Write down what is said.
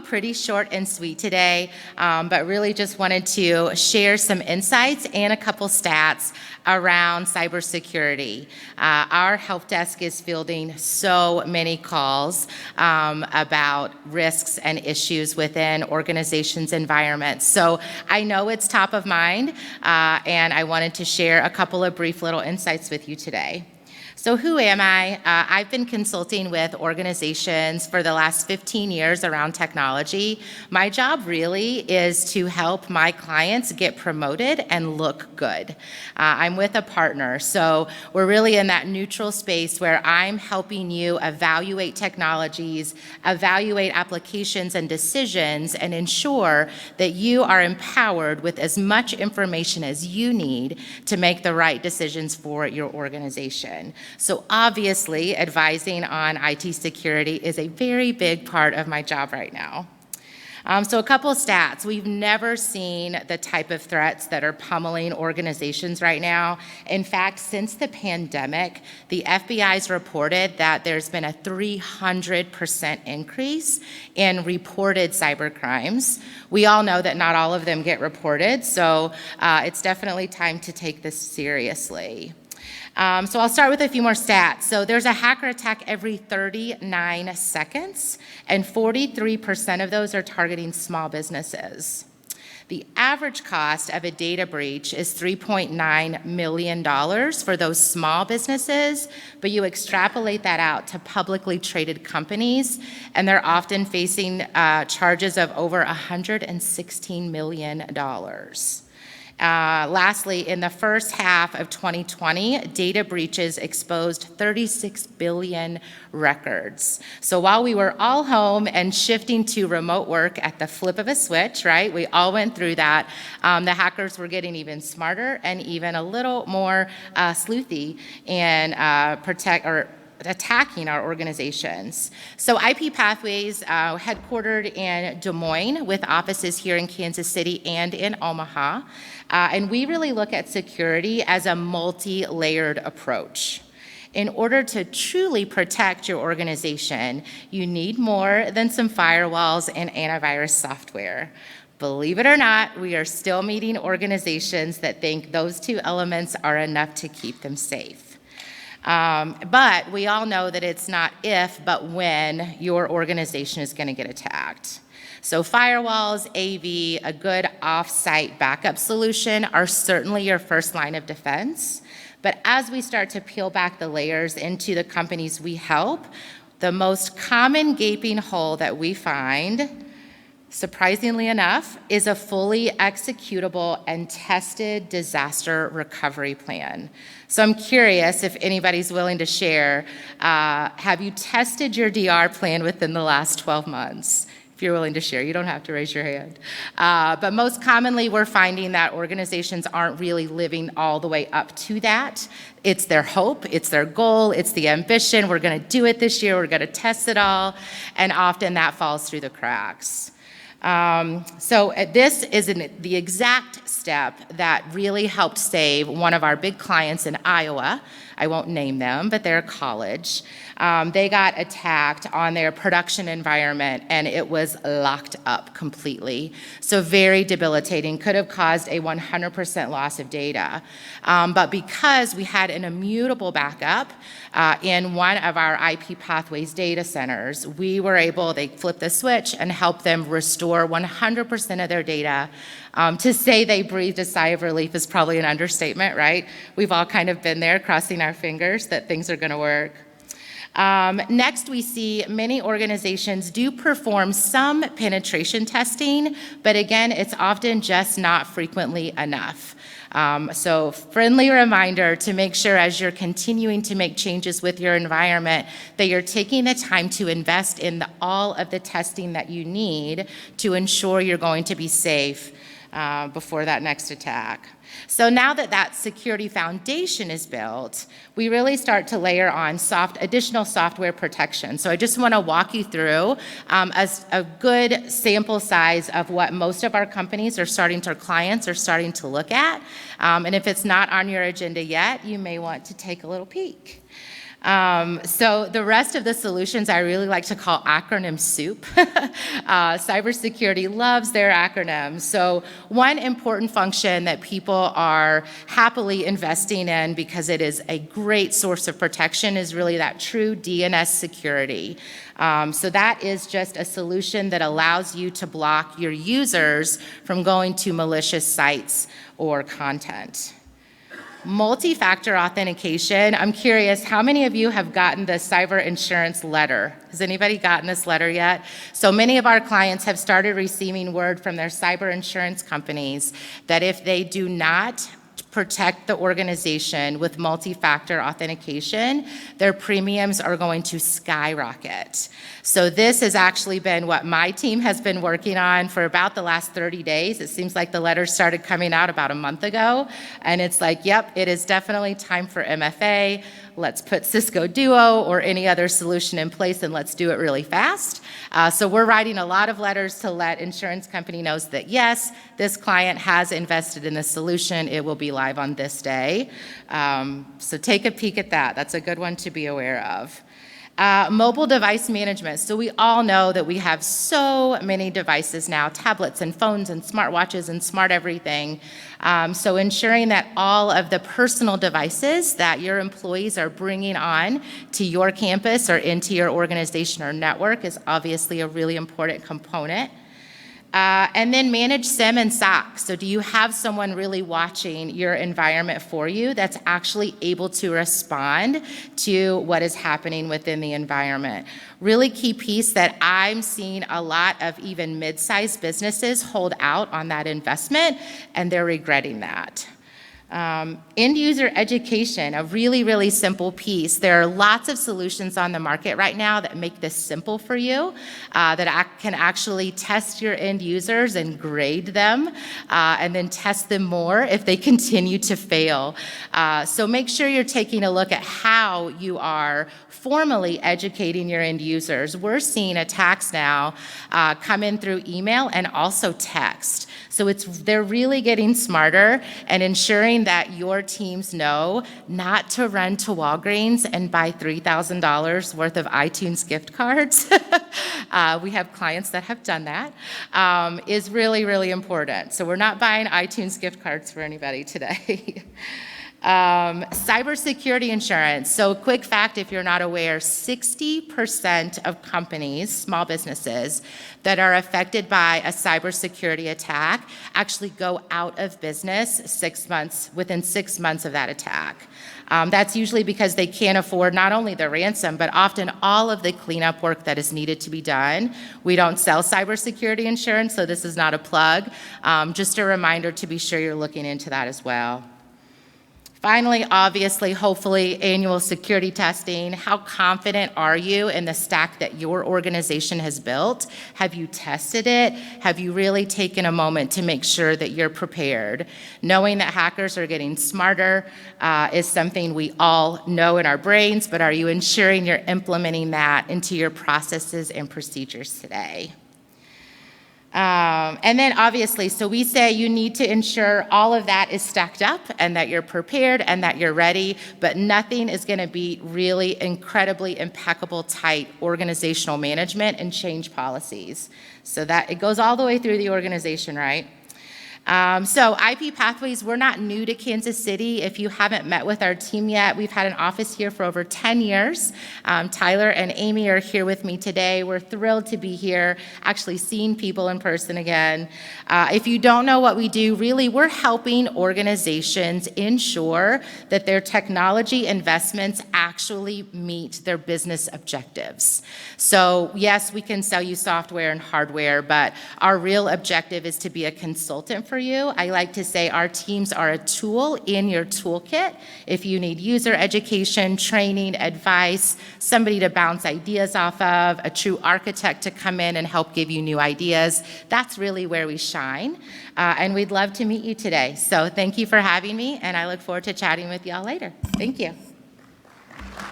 pretty short and sweet today, but really just wanted to share some insights and a couple stats around cybersecurity. Our help desk is fielding so many calls about risks and issues within organizations' environments. So I know it's top of mind, and I wanted to share a couple of brief little insights with you today. So who am I? I've been consulting with organizations for the last 15 years around technology. My job really is to help my clients get promoted and look good. I'm with a partner, so we're really in that neutral space where I'm helping you evaluate technologies, evaluate applications and decisions, and ensure that you are empowered with as much information as you need to make the right decisions for your organization. So obviously, advising on IT security is a very big part of my job right now. So a couple of stats. We've never seen the type of threats that are pummeling organizations right now. In fact, since the pandemic, the FBI's reported that there's been a 300% increase in reported cyber crimes. We all know that not all of them get reported, so it's definitely time to take this seriously. So I'll start with a few more stats. So there's a hacker attack every 39 seconds, and 43% of those are targeting small businesses. The average cost of a data breach is $3.9 million for those small businesses, but you extrapolate that out to publicly traded companies, and they're often facing charges of over $116 million. Lastly, in the first half of 2020, data breaches exposed 36 billion records. So while we were all home and shifting to remote work at the flip of a switch, right? We all went through that. The hackers were getting even smarter and even a little more sleuthy and attacking our organizations. So IP Pathways, headquartered in Des Moines with offices here in Kansas City and in Omaha. And we really look at security as a multi-layered approach. In order to truly protect your organization, you need more than some firewalls and antivirus software. Believe it or not, we are still meeting organizations that think those two elements are enough to keep them safe. But we all know that it's not if, but when your organization is going to get attacked. So firewalls, AV, a good off-site backup solution are certainly your first line of defense. But as we start to peel back the layers into the companies we help, the most common gaping hole that we find, surprisingly enough, is a fully executable and tested disaster recovery plan. So I'm curious if anybody's willing to share, have you tested your DR plan within the last 12 months? If you're willing to share, you don't have to raise your hand. But most commonly, we're finding that organizations aren't really living all the way up to that. It's their hope, it's their goal, it's the ambition. We're going to do it this year, we're going to test it all, and often that falls through the cracks. So this is the exact step that really helped save one of our big clients in Iowa. I won't name them, but they're a college. They got attacked on their production environment, and it was locked up completely. So very debilitating, could have caused a 100% loss of data. But because we had an immutable backup in one of our IP Pathways data centers, we were able, they flipped the switch and helped them restore 100% of their data. To say they breathed a sigh of relief is probably an understatement, right? We've all kind of been there, crossing our fingers that things are going to work. Next, we see many organizations do perform some penetration testing, but again, it's often just not frequently enough. So friendly reminder to make sure as you're continuing to make changes with your environment that you're taking the time to invest in all of the testing that you need to ensure you're going to be safe before that next attack. So now that that security foundation is built, we really start to layer on additional software protection. So I just want to walk you through a good sample size of what most of our clients are starting to look at. And if it's not on your agenda yet, you may want to take a little peek. So the rest of the solutions I really like to call acronym soup. Cybersecurity loves their acronyms. So one important function that people are happily investing in because it is a great source of protection is really that true DNS security. So that is just a solution that allows you to block your users from going to malicious sites or content. Multi-factor authentication. I'm curious, how many of you have gotten the cyber insurance letter? Has anybody gotten this letter yet? So many of our clients have started receiving word from their cyber insurance companies that if they do not protect the organization with multi-factor authentication, their premiums are going to skyrocket. So this has actually been what my team has been working on for about the last 30 days. It seems like the letter started coming out about a month ago, and it's like, yep, it is definitely time for MFA. Let's put Cisco Duo or any other solution in place, and let's do it really fast. So we're writing a lot of letters to let insurance company knows that, yes, this client has invested in this solution. It will be live on this day. So take a peek at that. That's a good one to be aware of. Mobile device management. So we all know that we have so many devices now, tablets and phones and smartwatches and smart everything. So ensuring that all of the personal devices that your employees are bringing on to your campus or into your organization or network is obviously a really important component. And then manage SIEM and SOC. So do you have someone really watching your environment for you that's actually able to respond to what is happening within the environment? Really key piece that I'm seeing a lot of even mid-sized businesses hold out on that investment, and they're regretting that. End user education, a really, really simple piece. There are lots of solutions on the market right now that make this simple for you, that can actually test your end users and grade them, and then test them more if they continue to fail. So make sure you're taking a look at how you are formally educating your end users. We're seeing attacks now come in through email and also text. So they're really getting smarter and ensuring that your teams know not to run to Walgreens and buy $3,000 worth of iTunes gift cards. We have clients that have done that, is really, really important. So we're not buying iTunes gift cards for anybody today. Cybersecurity insurance. So quick fact, if you're not aware, 60% of companies, small businesses, that are affected by a cybersecurity attack actually go out of business within 6 months of that attack. That's usually because they can't afford not only the ransom, but often all of the cleanup work that is needed to be done. We don't sell cybersecurity insurance, so this is not a plug. Just a reminder to be sure you're looking into that as well. Finally, obviously, hopefully, annual security testing. How confident are you in the stack that your organization has built? Have you tested it? Have you really taken a moment to make sure that you're prepared? Knowing that hackers are getting smarter is something we all know in our brains, but are you ensuring you're implementing that into your processes and procedures today? And then obviously, so we say you need to ensure all of that is stacked up and that you're prepared and that you're ready, but nothing is going to beat really incredibly impeccable, tight organizational management and change policies. So that it goes all the way through the organization, right? So IP Pathways, we're not new to Kansas City. If you haven't met with our team yet, we've had an office here for over 10 years. Tyler and Amy are here with me today. We're thrilled to be here, actually seeing people in person again. If you don't know what we do, really, we're helping organizations ensure that their technology investments actually meet their business objectives. So yes, we can sell you software and hardware, but our real objective is to be a consultant for you. I like to say our teams are a tool in your toolkit. If you need user education, training, advice, somebody to bounce ideas off of, a true architect to come in and help give you new ideas, that's really where we shine. And we'd love to meet you today. So thank you for having me, and I look forward to chatting with y'all later. Thank you.